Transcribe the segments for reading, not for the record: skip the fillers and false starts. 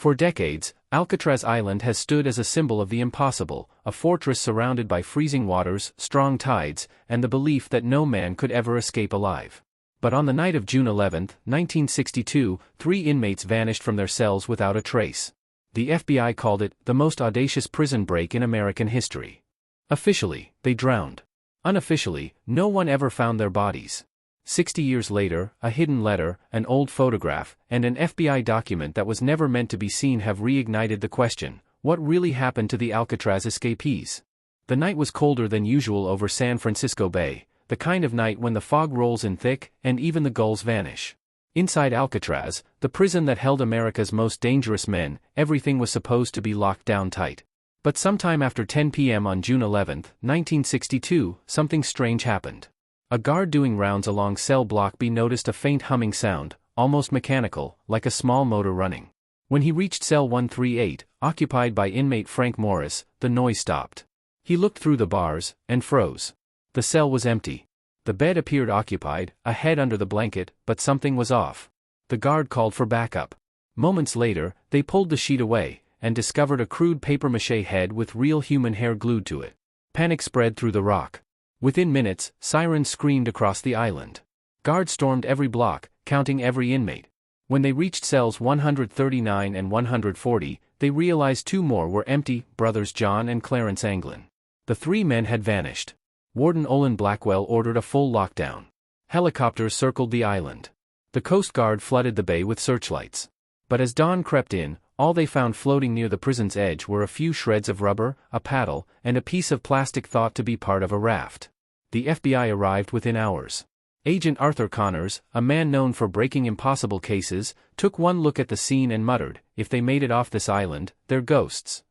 For decades, Alcatraz Island has stood as a symbol of the impossible, a fortress surrounded by freezing waters, strong tides, and the belief that no man could ever escape alive. But on the night of June 11, 1962, 3 inmates vanished from their cells without a trace. The FBI called it the most audacious prison break in American history. Officially, they drowned. Unofficially, no one ever found their bodies. 60 years later, a hidden letter, an old photograph, and an FBI document that was never meant to be seen have reignited the question: what really happened to the Alcatraz escapees? The night was colder than usual over San Francisco Bay, the kind of night when the fog rolls in thick, and even the gulls vanish. Inside Alcatraz, the prison that held America's most dangerous men, everything was supposed to be locked down tight. But sometime after 10 p.m. on June 11, 1962, something strange happened. A guard doing rounds along cell block B noticed a faint humming sound, almost mechanical, like a small motor running. When he reached cell 138, occupied by inmate Frank Morris, the noise stopped. He looked through the bars, and froze. The cell was empty. The bed appeared occupied, a head under the blanket, but something was off. The guard called for backup. Moments later, they pulled the sheet away, and discovered a crude papier-mâché head with real human hair glued to it. Panic spread through the rock. Within minutes, sirens screamed across the island. Guards stormed every block, counting every inmate. When they reached cells 139 and 140, they realized 2 more were empty: brothers John and Clarence Anglin. The 3 men had vanished. Warden Olin Blackwell ordered a full lockdown. Helicopters circled the island. The Coast Guard flooded the bay with searchlights. But as dawn crept in, all they found floating near the prison's edge were a few shreds of rubber, a paddle, and a piece of plastic thought to be part of a raft. The FBI arrived within hours. Agent Arthur Connors, a man known for breaking impossible cases, took one look at the scene and muttered, "If they made it off this island, they're ghosts."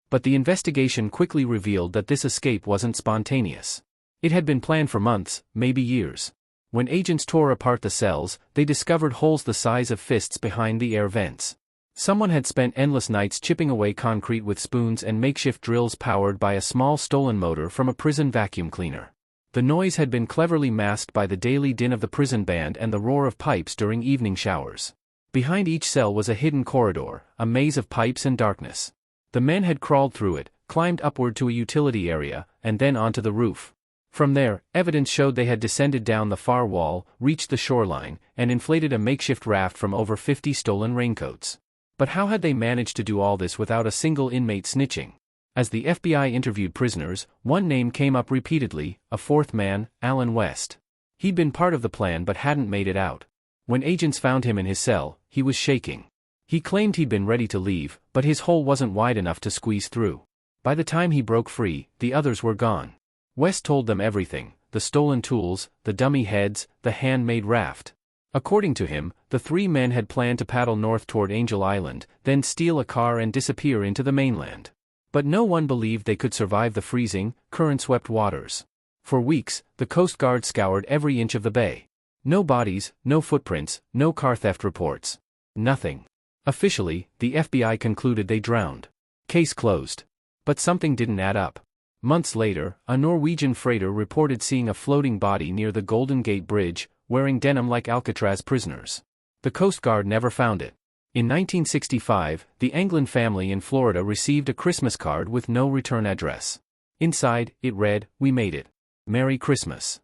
But the investigation quickly revealed that this escape wasn't spontaneous. It had been planned for months, maybe years. When agents tore apart the cells, they discovered holes the size of fists behind the air vents. Someone had spent endless nights chipping away concrete with spoons and makeshift drills powered by a small stolen motor from a prison vacuum cleaner. The noise had been cleverly masked by the daily din of the prison band and the roar of pipes during evening showers. Behind each cell was a hidden corridor, a maze of pipes and darkness. The men had crawled through it, climbed upward to a utility area, and then onto the roof. From there, evidence showed they had descended down the far wall, reached the shoreline, and inflated a makeshift raft from over 50 stolen raincoats. But how had they managed to do all this without a single inmate snitching? As the FBI interviewed prisoners, one name came up repeatedly: a 4th man, Alan West. He'd been part of the plan but hadn't made it out. When agents found him in his cell, he was shaking. He claimed he'd been ready to leave, but his hole wasn't wide enough to squeeze through. By the time he broke free, the others were gone. West told them everything: the stolen tools, the dummy heads, the handmade raft. According to him, the 3 men had planned to paddle north toward Angel Island, then steal a car and disappear into the mainland. But no one believed they could survive the freezing, current-swept waters. For weeks, the Coast Guard scoured every inch of the bay. No bodies, no footprints, no car theft reports. Nothing. Officially, the FBI concluded they drowned. Case closed. But something didn't add up. Months later, a Norwegian freighter reported seeing a floating body near the Golden Gate Bridge, wearing denim like Alcatraz prisoners. The Coast Guard never found it. In 1965, the Anglin family in Florida received a Christmas card with no return address. Inside, it read, "We made it. Merry Christmas."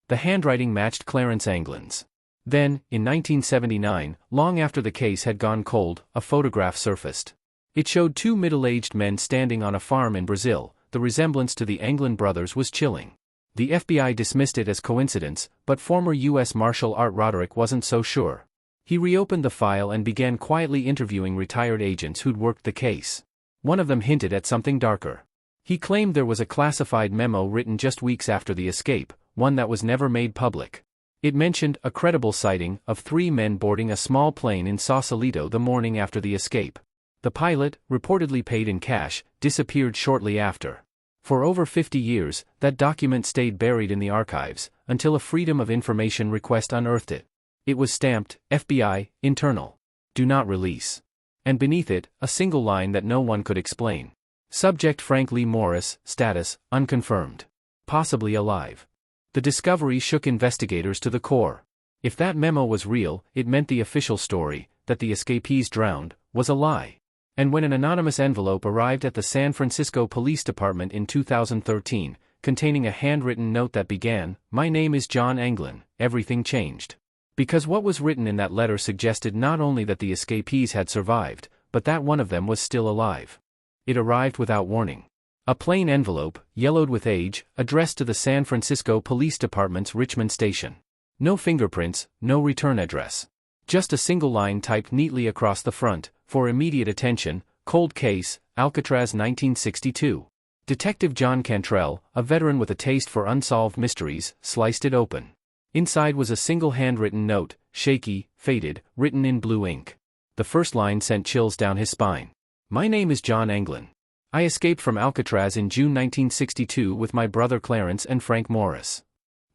The handwriting matched Clarence Anglin's. Then, in 1979, long after the case had gone cold, a photograph surfaced. It showed 2 middle-aged men standing on a farm in Brazil. The resemblance to the Anglin brothers was chilling. The FBI dismissed it as coincidence, but former U.S. Marshal Art Roderick wasn't so sure. He reopened the file and began quietly interviewing retired agents who'd worked the case. One of them hinted at something darker. He claimed there was a classified memo written just weeks after the escape, one that was never made public. It mentioned a credible sighting of 3 men boarding a small plane in Sausalito the morning after the escape. The pilot, reportedly paid in cash, disappeared shortly after. For over 50 years, that document stayed buried in the archives, until a Freedom of Information request unearthed it. It was stamped, FBI, internal. Do not release. And beneath it, a single line that no one could explain. Subject Frank Lee Morris, status, unconfirmed. Possibly alive. The discovery shook investigators to the core. If that memo was real, it meant the official story, that the escapees drowned, was a lie. And when an anonymous envelope arrived at the San Francisco Police Department in 2013, containing a handwritten note that began, "My name is John Anglin," everything changed. Because what was written in that letter suggested not only that the escapees had survived, but that one of them was still alive. It arrived without warning. A plain envelope, yellowed with age, addressed to the San Francisco Police Department's Richmond station. No fingerprints, no return address. Just a single line typed neatly across the front, "For immediate attention, cold case, Alcatraz 1962. Detective John Cantrell, a veteran with a taste for unsolved mysteries, sliced it open. Inside was a single handwritten note, shaky, faded, written in blue ink. The first line sent chills down his spine. "My name is John Anglin. I escaped from Alcatraz in June 1962 with my brother Clarence and Frank Morris."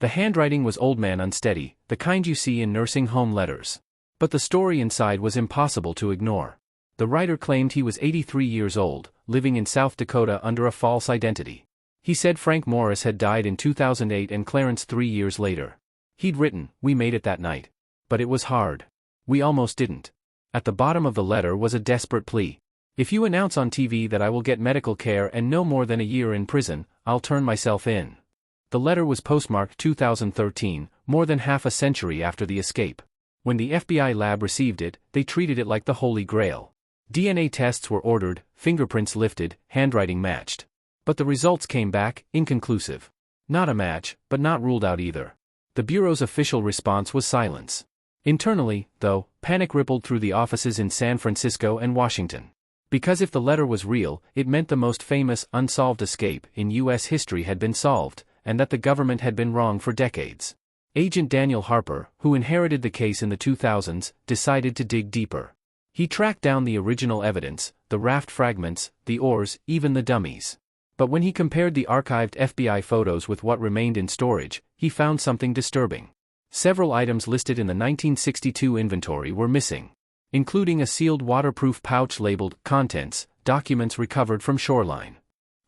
The handwriting was old man unsteady, the kind you see in nursing home letters. But the story inside was impossible to ignore. The writer claimed he was 83 years old, living in South Dakota under a false identity. He said Frank Morris had died in 2008 and Clarence 3 years later. He'd written, "We made it that night. But it was hard. We almost didn't." At the bottom of the letter was a desperate plea. "If you announce on TV that I will get medical care and no more than a year in prison, I'll turn myself in." The letter was postmarked 2013, more than half a century after the escape. When the FBI lab received it, they treated it like the Holy Grail. DNA tests were ordered, fingerprints lifted, handwriting matched. But the results came back inconclusive. Not a match, but not ruled out either. The Bureau's official response was silence. Internally, though, panic rippled through the offices in San Francisco and Washington. Because if the letter was real, it meant the most famous, unsolved escape in U.S. history had been solved, and that the government had been wrong for decades. Agent Daniel Harper, who inherited the case in the 2000s, decided to dig deeper. He tracked down the original evidence, the raft fragments, the oars, even the dummies. But when he compared the archived FBI photos with what remained in storage, he found something disturbing. Several items listed in the 1962 inventory were missing, including a sealed waterproof pouch labeled "Contents," documents recovered from shoreline.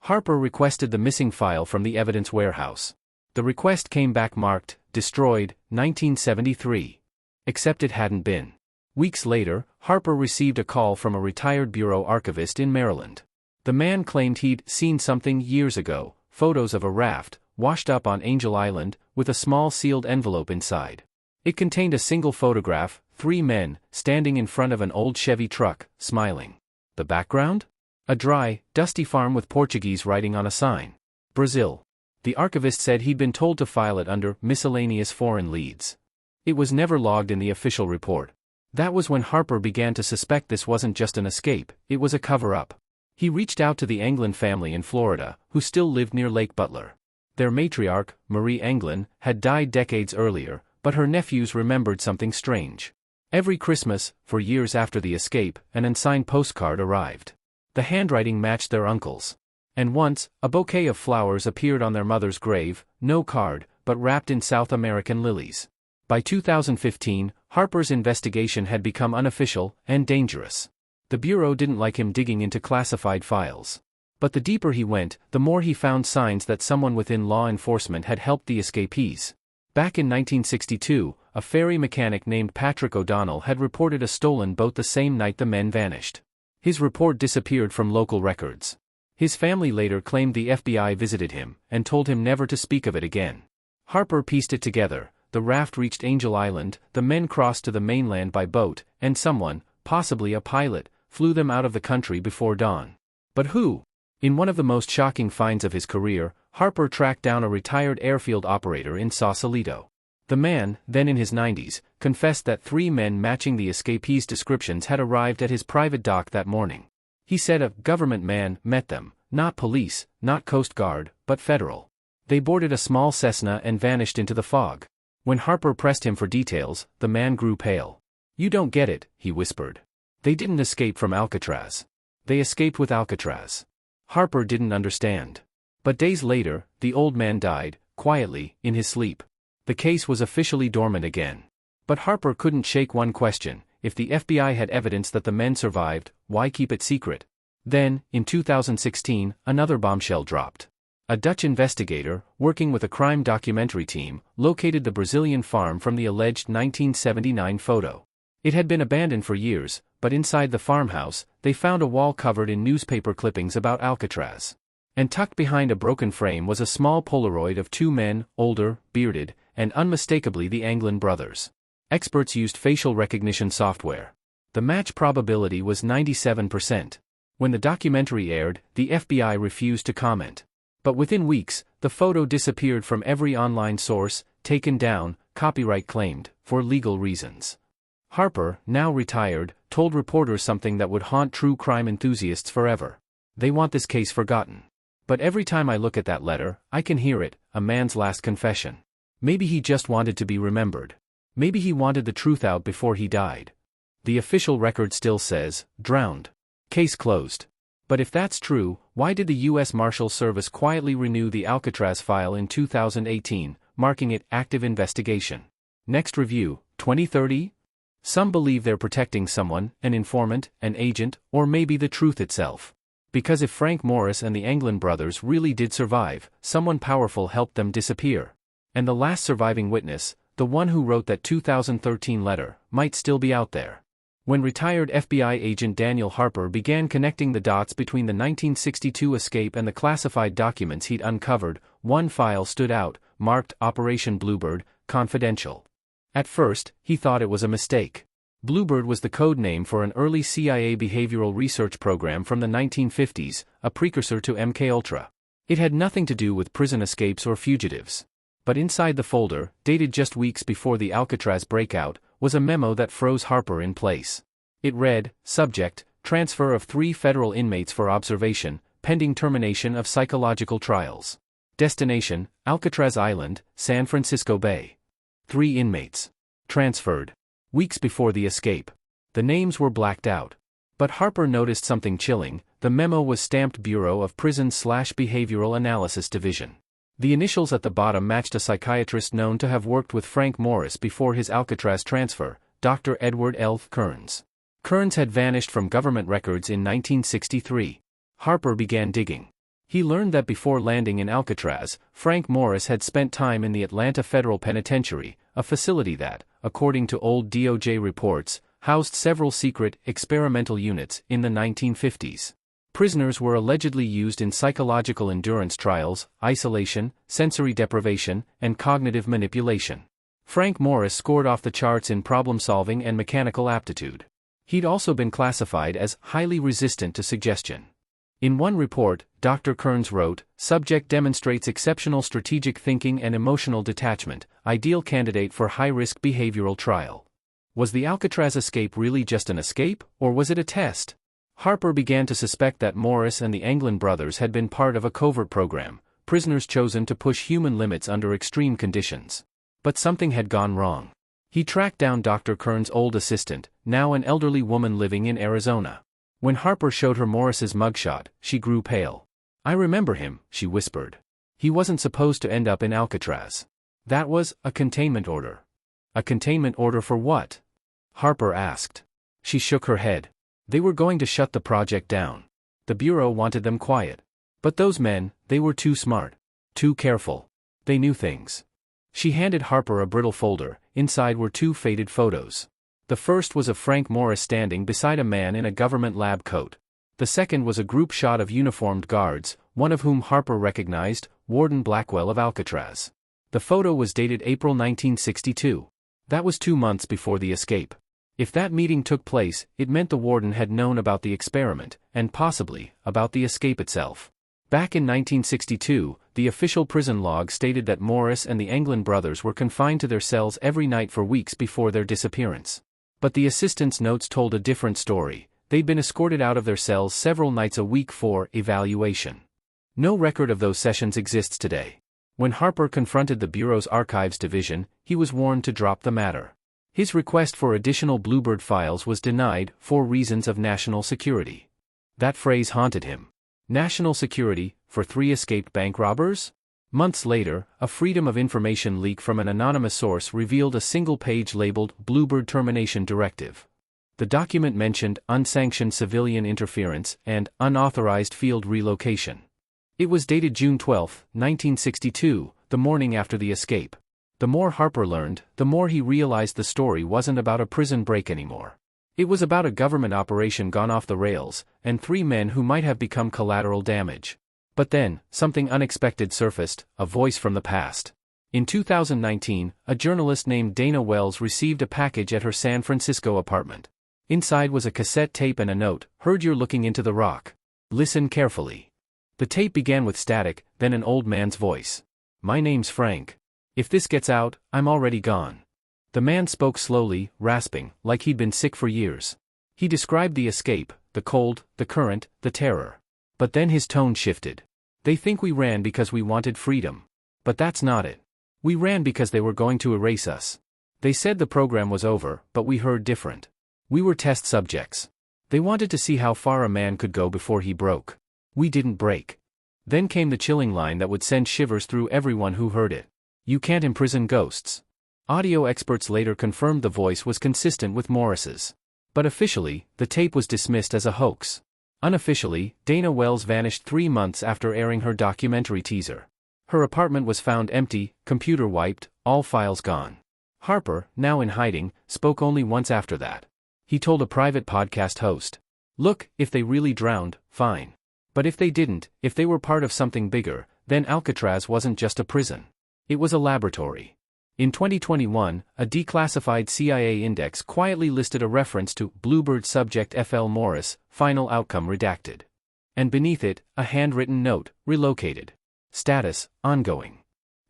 Harper requested the missing file from the evidence warehouse. The request came back marked, "Destroyed, 1973." Except it hadn't been. Weeks later, Harper received a call from a retired bureau archivist in Maryland. The man claimed he'd seen something years ago, photos of a raft, washed up on Angel Island, with a small sealed envelope inside. It contained a single photograph, 3 men, standing in front of an old Chevy truck, smiling. The background? A dry, dusty farm with Portuguese writing on a sign. Brazil. The archivist said he'd been told to file it under miscellaneous foreign leads. It was never logged in the official report. That was when Harper began to suspect this wasn't just an escape, it was a cover-up. He reached out to the Anglin family in Florida, who still lived near Lake Butler. Their matriarch, Marie Anglin, had died decades earlier, but her nephews remembered something strange. Every Christmas, for years after the escape, an unsigned postcard arrived. The handwriting matched their uncle's. And once, a bouquet of flowers appeared on their mother's grave, no card, but wrapped in South American lilies. By 2015, Harper's investigation had become unofficial and dangerous. The Bureau didn't like him digging into classified files. But the deeper he went, the more he found signs that someone within law enforcement had helped the escapees. Back in 1962, a ferry mechanic named Patrick O'Donnell had reported a stolen boat the same night the men vanished. His report disappeared from local records. His family later claimed the FBI visited him and told him never to speak of it again. Harper pieced it together. The raft reached Angel Island, the men crossed to the mainland by boat, and someone, possibly a pilot, flew them out of the country before dawn. But who? In one of the most shocking finds of his career, Harper tracked down a retired airfield operator in Sausalito. The man, then in his 90s, confessed that 3 men matching the escapees' descriptions had arrived at his private dock that morning. He said a government man met them, not police, not Coast Guard, but federal. They boarded a small Cessna and vanished into the fog. When Harper pressed him for details, the man grew pale. "You don't get it," he whispered. "They didn't escape from Alcatraz. They escaped with Alcatraz." Harper didn't understand. But days later, the old man died, quietly, in his sleep. The case was officially dormant again. But Harper couldn't shake one question: if the FBI had evidence that the men survived, why keep it secret? Then, in 2016, another bombshell dropped. A Dutch investigator, working with a crime documentary team, located the Brazilian farm from the alleged 1979 photo. It had been abandoned for years, but inside the farmhouse, they found a wall covered in newspaper clippings about Alcatraz. And tucked behind a broken frame was a small Polaroid of two men, older, bearded, and unmistakably the Anglin brothers. Experts used facial recognition software. The match probability was 97%. When the documentary aired, the FBI refused to comment. But within weeks, the photo disappeared from every online source, taken down, copyright claimed, for legal reasons. Harper, now retired, told reporters something that would haunt true crime enthusiasts forever. They want this case forgotten. But every time I look at that letter, I can hear it, a man's last confession. Maybe he just wanted to be remembered. Maybe he wanted the truth out before he died. The official record still says, drowned. Case closed. But if that's true, why did the U.S. Marshals Service quietly renew the Alcatraz file in 2018, marking it active investigation? Next review, 2030? Some believe they're protecting someone, an informant, an agent, or maybe the truth itself. Because if Frank Morris and the Anglin brothers really did survive, someone powerful helped them disappear. And the last surviving witness, the one who wrote that 2013 letter, might still be out there. When retired FBI agent Daniel Harper began connecting the dots between the 1962 escape and the classified documents he'd uncovered, one file stood out, marked Operation Bluebird, Confidential. At first, he thought it was a mistake. Bluebird was the code name for an early CIA behavioral research program from the 1950s, a precursor to MKUltra. It had nothing to do with prison escapes or fugitives. But inside the folder, dated just weeks before the Alcatraz breakout, was a memo that froze Harper in place. It read, Subject, transfer of 3 federal inmates for observation, pending termination of psychological trials. Destination, Alcatraz Island, San Francisco Bay. 3 inmates. Transferred. Weeks before the escape. The names were blacked out. But Harper noticed something chilling. The memo was stamped Bureau of Prisons/Behavioral Analysis Division. The initials at the bottom matched a psychiatrist known to have worked with Frank Morris before his Alcatraz transfer, Dr. Edward L. Kearns. Kearns had vanished from government records in 1963. Harper began digging. He learned that before landing in Alcatraz, Frank Morris had spent time in the Atlanta Federal Penitentiary, a facility that, according to old DOJ reports, housed several secret, experimental units in the 1950s. Prisoners were allegedly used in psychological endurance trials, isolation, sensory deprivation, and cognitive manipulation. Frank Morris scored off the charts in problem-solving and mechanical aptitude. He'd also been classified as highly resistant to suggestion. In one report, Dr. Kearns wrote, Subject demonstrates exceptional strategic thinking and emotional detachment, ideal candidate for high-risk behavioral trial. Was the Alcatraz escape really just an escape, or was it a test? Harper began to suspect that Morris and the Anglin brothers had been part of a covert program, prisoners chosen to push human limits under extreme conditions. But something had gone wrong. He tracked down Dr. Kearns' old assistant, now an elderly woman living in Arizona. When Harper showed her Morris's mugshot, she grew pale. I remember him, she whispered. He wasn't supposed to end up in Alcatraz. That was a containment order. A containment order for what? Harper asked. She shook her head. They were going to shut the project down. The Bureau wanted them quiet. But those men, they were too smart. Too careful. They knew things. She handed Harper a brittle folder. Inside were 2 faded photos. The first was of Frank Morris standing beside a man in a government lab coat. The second was a group shot of uniformed guards, one of whom Harper recognized, Warden Blackwell of Alcatraz. The photo was dated April 1962. That was 2 months before the escape. If that meeting took place, it meant the warden had known about the experiment, and possibly, about the escape itself. Back in 1962, the official prison log stated that Morris and the Anglin brothers were confined to their cells every night for weeks before their disappearance. But the assistant's notes told a different story. They'd been escorted out of their cells several nights a week for evaluation. No record of those sessions exists today. When Harper confronted the Bureau's Archives Division, he was warned to drop the matter. His request for additional Bluebird files was denied for reasons of national security. That phrase haunted him. National security, for 3 escaped bank robbers? Months later, a Freedom of Information leak from an anonymous source revealed a single page labeled Bluebird Termination Directive. The document mentioned unsanctioned civilian interference and unauthorized field relocation. It was dated June 12, 1962, the morning after the escape. The more Harper learned, the more he realized the story wasn't about a prison break anymore. It was about a government operation gone off the rails, and 3 men who might have become collateral damage. But then, something unexpected surfaced, a voice from the past. In 2019, a journalist named Dana Wells received a package at her San Francisco apartment. Inside was a cassette tape and a note, "Heard you're looking into the rock. Listen carefully." The tape began with static, then an old man's voice. "My name's Frank. If this gets out, I'm already gone." The man spoke slowly, rasping, like he'd been sick for years. He described the escape, the cold, the current, the terror. But then his tone shifted. "They think we ran because we wanted freedom. But that's not it. We ran because they were going to erase us. They said the program was over, but we heard different. We were test subjects. They wanted to see how far a man could go before he broke. We didn't break." Then came the chilling line that would send shivers through everyone who heard it. "You can't imprison ghosts." Audio experts later confirmed the voice was consistent with Morris's. But officially, the tape was dismissed as a hoax. Unofficially, Dana Wells vanished 3 months after airing her documentary teaser. Her apartment was found empty, computer wiped, all files gone. Harper, now in hiding, spoke only once after that. He told a private podcast host, "Look, if they really drowned, fine. But if they didn't, if they were part of something bigger, then Alcatraz wasn't just a prison. It was a laboratory." In 2021, a declassified CIA index quietly listed a reference to Bluebird subject F.L. Morris, final outcome redacted. And beneath it, a handwritten note, relocated. Status, ongoing.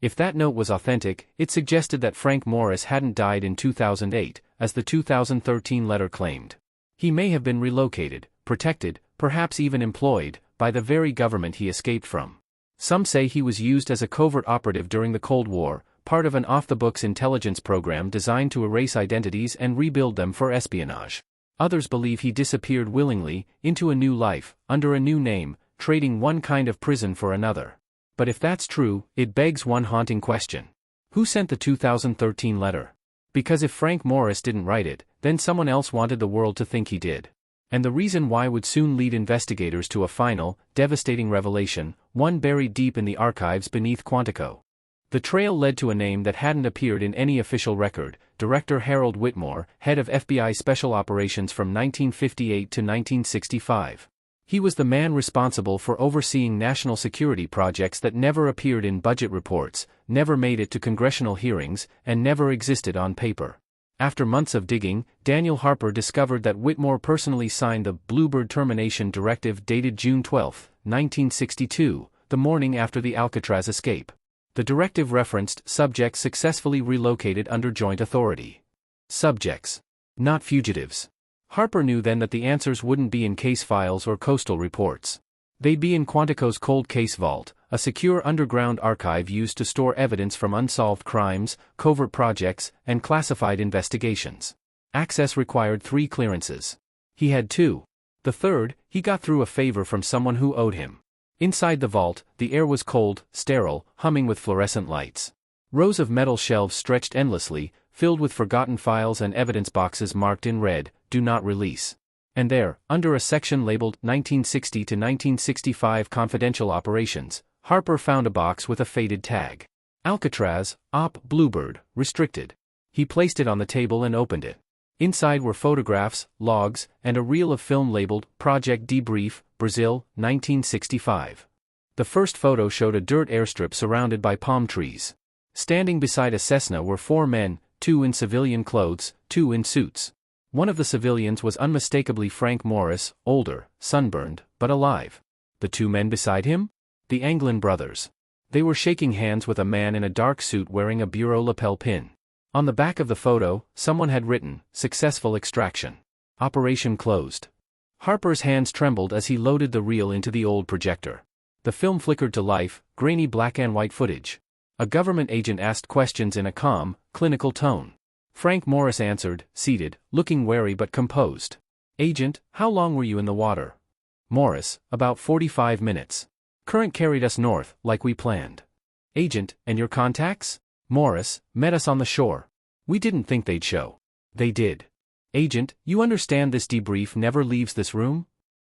If that note was authentic, it suggested that Frank Morris hadn't died in 2008, as the 2013 letter claimed. He may have been relocated, protected, perhaps even employed, by the very government he escaped from. Some say he was used as a covert operative during the Cold War, part of an off-the-books intelligence program designed to erase identities and rebuild them for espionage. Others believe he disappeared willingly, into a new life, under a new name, trading one kind of prison for another. But if that's true, it begs one haunting question. Who sent the 2013 letter? Because if Frank Morris didn't write it, then someone else wanted the world to think he did. And the reason why would soon lead investigators to a final, devastating revelation, one buried deep in the archives beneath Quantico. The trail led to a name that hadn't appeared in any official record, Director Harold Whitmore, head of FBI Special Operations from 1958 to 1965. He was the man responsible for overseeing national security projects that never appeared in budget reports, never made it to congressional hearings, and never existed on paper. After months of digging, Daniel Harper discovered that Whitmore personally signed the Bluebird termination directive dated June 12, 1962, the morning after the Alcatraz escape. The directive referenced subjects successfully relocated under joint authority. Subjects. Not fugitives. Harper knew then that the answers wouldn't be in case files or coastal reports. They'd be in Quantico's Cold Case Vault, a secure underground archive used to store evidence from unsolved crimes, covert projects, and classified investigations. Access required 3 clearances. He had 2. The third, he got through a favor from someone who owed him. Inside the vault, the air was cold, sterile, humming with fluorescent lights. Rows of metal shelves stretched endlessly, filled with forgotten files and evidence boxes marked in red, "Do not release." And there, under a section labeled 1960 to 1965 Confidential Operations, Harper found a box with a faded tag. Alcatraz, Op. Bluebird, Restricted. He placed it on the table and opened it. Inside were photographs, logs, and a reel of film labeled Project Debrief, Brazil, 1965. The first photo showed a dirt airstrip surrounded by palm trees. Standing beside a Cessna were 4 men, 2 in civilian clothes, 2 in suits. One of the civilians was unmistakably Frank Morris, older, sunburned, but alive. The 2 men beside him? The Anglin brothers. They were shaking hands with a man in a dark suit wearing a bureau lapel pin. On the back of the photo, someone had written, "Successful extraction. Operation closed." Harper's hands trembled as he loaded the reel into the old projector. The film flickered to life, grainy black and white footage. A government agent asked questions in a calm, clinical tone. Frank Morris answered, seated, looking wary but composed. "Agent, how long were you in the water?" Morris, "About 45 minutes. Current carried us north, like we planned." "Agent, and your contacts?" Morris, "Met us on the shore. We didn't think they'd show." "They did." "Agent, you understand this debrief never leaves this room?"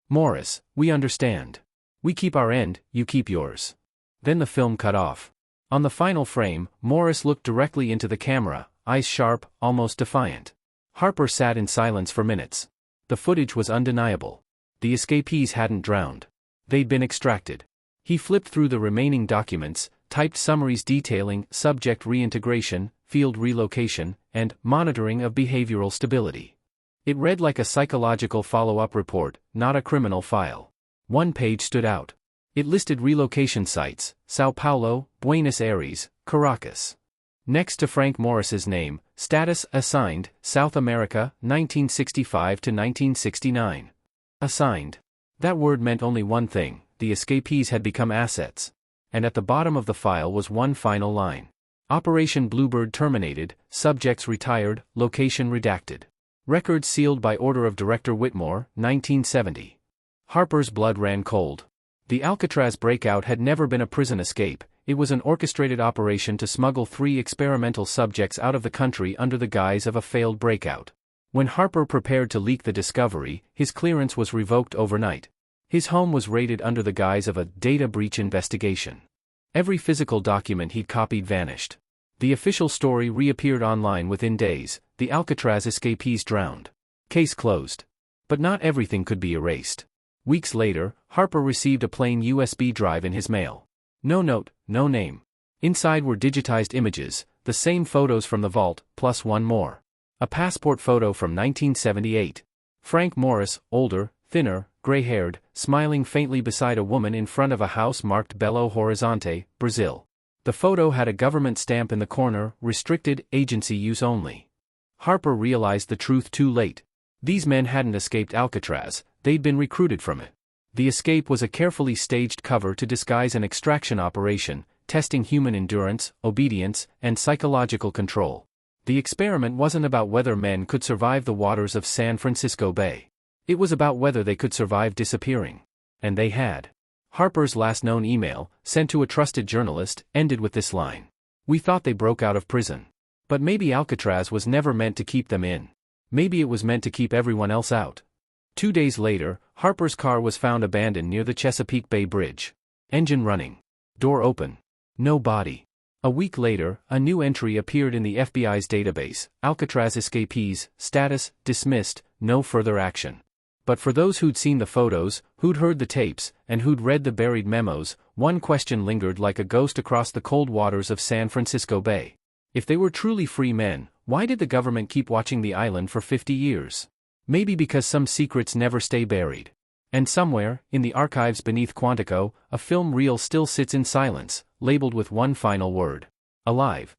Morris, "We understand. We keep our end, you keep yours." Then the film cut off. On the final frame, Morris looked directly into the camera, eyes sharp, almost defiant. Harper sat in silence for minutes. The footage was undeniable. The escapees hadn't drowned. They'd been extracted. He flipped through the remaining documents, typed summaries detailing subject reintegration, field relocation, and monitoring of behavioral stability. It read like a psychological follow-up report, not a criminal file. One page stood out. It listed relocation sites: Sao Paulo, Buenos Aires, Caracas. Next to Frank Morris's name, status assigned, South America, 1965 to 1969. Assigned. That word meant only one thing: the escapees had become assets. And at the bottom of the file was one final line. Operation Bluebird terminated, subjects retired, location redacted. Records sealed by order of Director Whitmore, 1970. Harper's blood ran cold. The Alcatraz breakout had never been a prison escape. It was an orchestrated operation to smuggle 3 experimental subjects out of the country under the guise of a failed breakout. When Harper prepared to leak the discovery, his clearance was revoked overnight. His home was raided under the guise of a data breach investigation. Every physical document he'd copied vanished. The official story reappeared online within days: the Alcatraz escapees drowned. Case closed. But not everything could be erased. Weeks later, Harper received a plain USB drive in his mail. No note, no name. Inside were digitized images, the same photos from the vault, plus one more. A passport photo from 1978. Frank Morris, older, thinner, gray-haired, smiling faintly beside a woman in front of a house marked Belo Horizonte, Brazil. The photo had a government stamp in the corner: restricted, agency use only. Harper realized the truth too late. These men hadn't escaped Alcatraz, they'd been recruited from it. The escape was a carefully staged cover to disguise an extraction operation, testing human endurance, obedience, and psychological control. The experiment wasn't about whether men could survive the waters of San Francisco Bay. It was about whether they could survive disappearing. And they had. Harper's last known email, sent to a trusted journalist, ended with this line: "We thought they broke out of prison. But maybe Alcatraz was never meant to keep them in. Maybe it was meant to keep everyone else out." 2 days later, Harper's car was found abandoned near the Chesapeake Bay Bridge. Engine running. Door open. No body. A week later, a new entry appeared in the FBI's database: Alcatraz escapees, status, dismissed, no further action. But for those who'd seen the photos, who'd heard the tapes, and who'd read the buried memos, one question lingered like a ghost across the cold waters of San Francisco Bay. If they were truly free men, why did the government keep watching the island for 50 years? Maybe because some secrets never stay buried. And somewhere, in the archives beneath Quantico, a film reel still sits in silence, labeled with one final word: alive.